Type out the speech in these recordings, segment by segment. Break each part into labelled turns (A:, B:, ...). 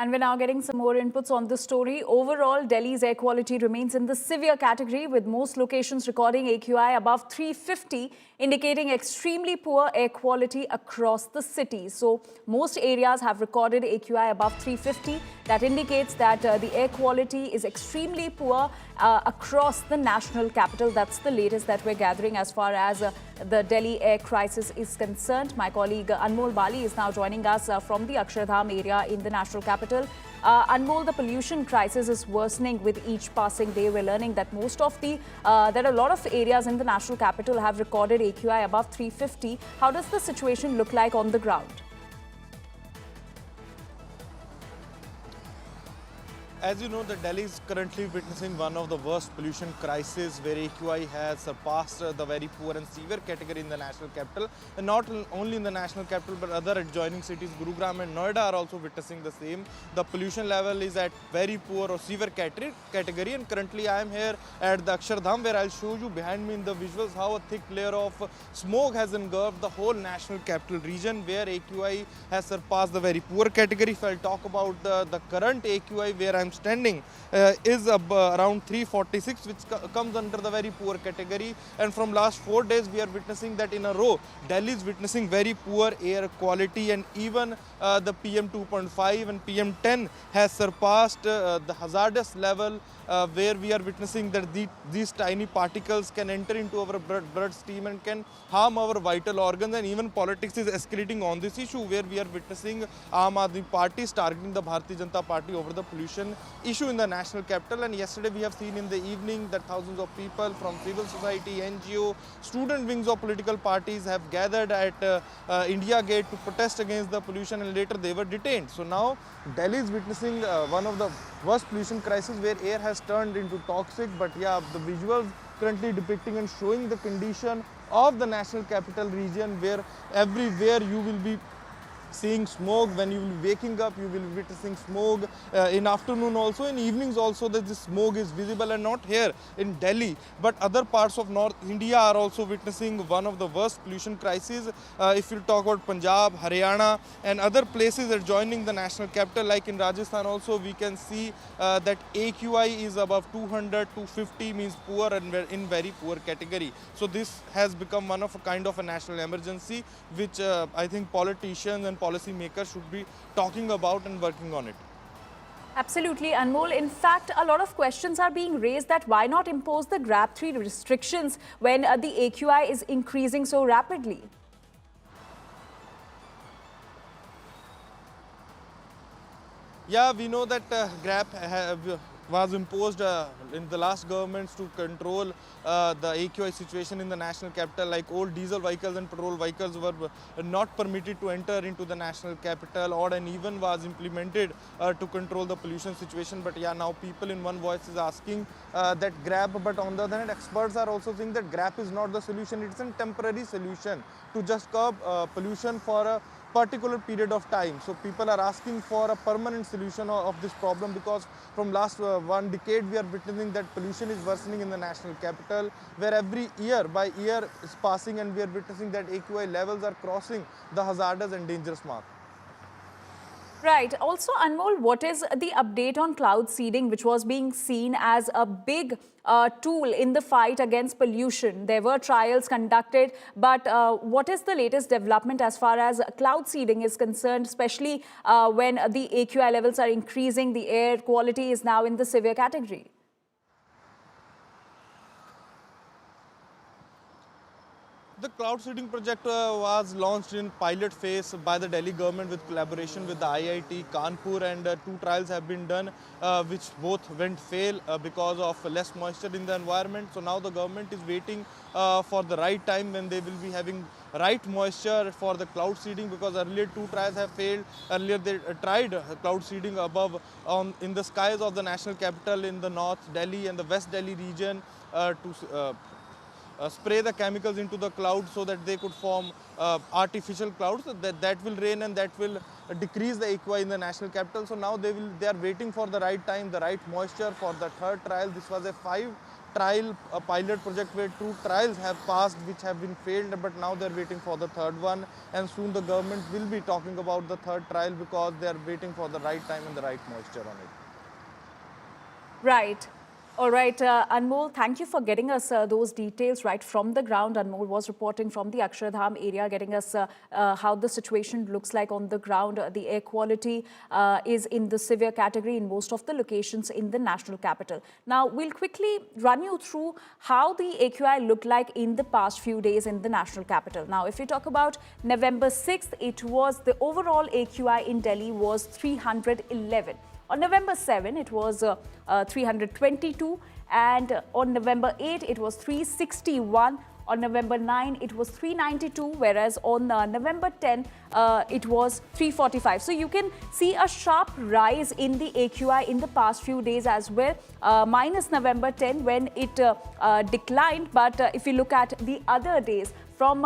A: And we're now getting some more inputs on this story. Overall, Delhi's air quality remains in the severe category, with most locations recording AQI above 350, indicating extremely poor air quality across the city. So, most areas have recorded AQI above 350. That indicates that the air quality is extremely poor across the national capital. That's the latest that we're gathering as far as the Delhi air crisis is concerned. My colleague Anmol Bali is now joining us from the Akshardham area in the national capital. Anmol, the pollution crisis is worsening with each passing day. We're learning that there are a lot of areas in the national capital have recorded AQI above 350. How does the situation look like on the ground?
B: As you know, Delhi is currently witnessing one of the worst pollution crises, where AQI has surpassed the very poor and severe category in the national capital. And not only in the national capital, but other adjoining cities, Gurugram and Noida, are also witnessing the same. The pollution level is at very poor or severe category. And currently I am here at the Akshardham, where I'll show you behind me in the visuals how a thick layer of smoke has engulfed the whole national capital region, where AQI has surpassed the very poor category. If I'll talk about the current AQI where I'm standing is around 346, which comes under the very poor category. And from last 4 days we are witnessing that in a row Delhi is witnessing very poor air quality, and even the PM 2.5 and PM 10 has surpassed the hazardous level, where we are witnessing that these tiny particles can enter into our bloodstream and can harm our vital organs. And even politics is escalating on this issue, where we are witnessing Aam Aadmi Party targeting the Bharatiya Janata Party over the pollution issue in the national capital. And yesterday we have seen in the evening that thousands of people from civil society, NGO, student wings of political parties have gathered at India Gate to protest against the pollution, and later they were detained. So now Delhi is witnessing one of the worst pollution crises, where air has turned into toxic. But yeah, the visuals currently depicting and showing the condition of the national capital region, where everywhere you will be seeing smoke. When you will be waking up, you will be witnessing smoke. In afternoon also, in evenings also, that this smoke is visible. And not here in Delhi, but other parts of North India are also witnessing one of the worst pollution crises. If you talk about Punjab, Haryana and other places adjoining the national capital, like in Rajasthan also, we can see that AQI is above 200, 250 means poor and in very poor category. So this has become one of a kind of a national emergency, which I think politicians and policy makers should be talking about and working on it.
A: Absolutely, Anmol. In fact, a lot of questions are being raised that why not impose the GRAP 3 restrictions when the AQI is increasing so rapidly?
B: Yeah, we know that GRAP was imposed in the last governments to control the AQI situation in the national capital. Like old diesel vehicles and petrol vehicles were not permitted to enter into the national capital. Odd and even was implemented to control the pollution situation. But yeah, now people in one voice is asking that GRAP, but on the other hand, experts are also saying that GRAP is not the solution. It's a temporary solution to just curb pollution for a particular period of time. So people are asking for a permanent solution of this problem, because from last 1 decade we are witnessing that pollution is worsening in the national capital, where every year by year is passing and we are witnessing that AQI levels are crossing the hazardous and dangerous mark.
A: Right. Also, Anmol, what is the update on cloud seeding, which was being seen as a big tool in the fight against pollution? There were trials conducted, but what is the latest development as far as cloud seeding is concerned, especially when the AQI levels are increasing, the air quality is now in the severe category?
B: The cloud seeding project was launched in pilot phase by the Delhi government with collaboration with the IIT Kanpur, and 2 trials have been done, which both went fail because of less moisture in the environment. So now the government is waiting for the right time when they will be having right moisture for the cloud seeding, because earlier 2 trials have failed. Earlier they tried cloud seeding above in the skies of the national capital in the North Delhi and the West Delhi region to spray the chemicals into the cloud so that they could form artificial clouds that will rain and that will decrease the AQI in the national capital. So now they are waiting for the right time, the right moisture for the 3rd trial. This was a 5 a pilot project where 2 trials have passed which have been failed, but now they're waiting for the third one, and soon the government will be talking about the third trial because they are waiting for the right time and the right moisture on it.
A: Right. All right, Anmol, thank you for getting us those details right from the ground. Anmol was reporting from the Akshardham area, getting us how the situation looks like on the ground. The air quality is in the severe category in most of the locations in the national capital. Now, we'll quickly run you through how the AQI looked like in the past few days in the national capital. Now, if you talk about November 6th, it was the overall AQI in Delhi was 311. On November 7, it was 322, and on November 8, it was 361. On November 9, it was 392, whereas on November 10, it was 345. So you can see a sharp rise in the AQI in the past few days as well, minus November 10 when it declined. But if you look at the other days, from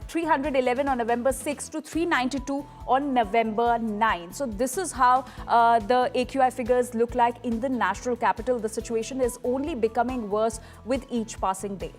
A: 311 on November 6 to 392 on November 9. So this is how the AQI figures look like in the national capital. The situation is only becoming worse with each passing day.